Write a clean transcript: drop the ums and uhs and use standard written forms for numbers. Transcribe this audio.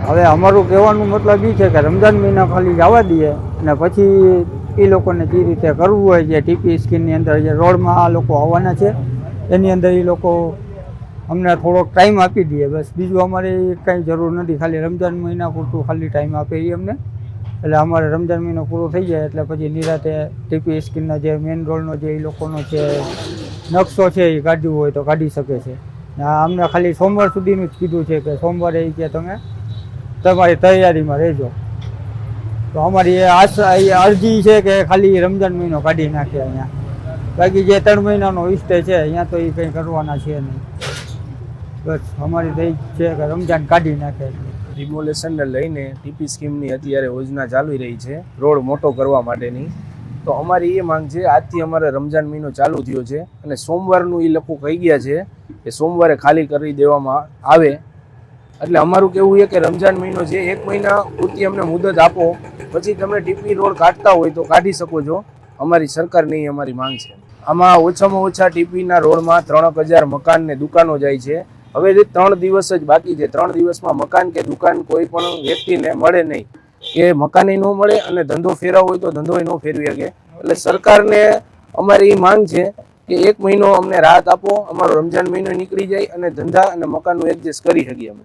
હવે અમારું કહેવાનું મતલબ એ છે કે રમજાન મહિના ખાલી જવા દઈએ અને પછી એ લોકોને જે રીતે કરવું હોય જે ટીપી સ્કીમની અંદર જે રોડમાં આ લોકો આવવાના છે એની અંદર એ લોકો અમને થોડોક ટાઈમ આપી દઈએ બસ, બીજું અમારે કાંઈ જરૂર નથી. ખાલી રમજાન મહિના પૂરતું ખાલી ટાઈમ આપે એ અમને, એટલે અમારે રમજાન મહિનો પૂરો થઈ જાય એટલે પછી નિરાતે ટીપી સ્કીમના જે મેઇન રોડનો જે એ લોકોનો છે નકશો છે એ કાઢવું હોય તો કાઢી શકે છે. અમને ખાલી સોમવાર સુધીનું જ કીધું છે કે સોમવારે એ કે તમે તમારી તૈયારીમાં રહેજો. તો અમારી અરજી છે કે ખાલી રમજાન મહિનો કાઢી નાખે અહીંયા, બાકી જે 3 મહિનાનો વિસ્તે છે અહીંયા તો એ કંઈ કરવાના છે નહીં. બસ અમારી તો એ છે કે રમજાન કાઢી નાખે. રિમોલેશનને લઈને ટીપી સ્કીમની અત્યારે યોજના ચાલી રહી છે રોડ મોટો કરવા માટેની. તો અમારી એ માંગ છે, આજથી અમારે રમજાન મહિનો ચાલુ થયો છે અને સોમવારનું એ લોકો કહી ગયા છે કે સોમવારે ખાલી કરી દેવામાં આવે. એટલે અમારું કહેવું છે કે રમજાન મહિનો છે 1 મહિના પૂરતી અમને મુદત આપો, પછી તમે ટીપી રોડ કાઢતા હોય તો કાઢી શકો છો. અમારી સરકારની અમારી માંગ છે. આમાં ઓછામાં ઓછા ટીપીના રોડમાં 3000 મકાન ને દુકાનો જાય છે. હવે 3 દિવસ જ બાકી છે. 3 દિવસમાં મકાન કે દુકાન કોઈ પણ વ્યક્તિને મળે નહીં, કે મકાન ન મળે અને ધંધો ફેરવવો હોય તો ધંધો ન ફેરવી શકે. એટલે સરકારને અમારી માંગ છે કે 1 મહિનો અમને રાહત આપો, અમારો રમજાન મહિનો નીકળી જાય અને ધંધા અને મકાનનું એડજસ્ટ કરી શકીએ અમે.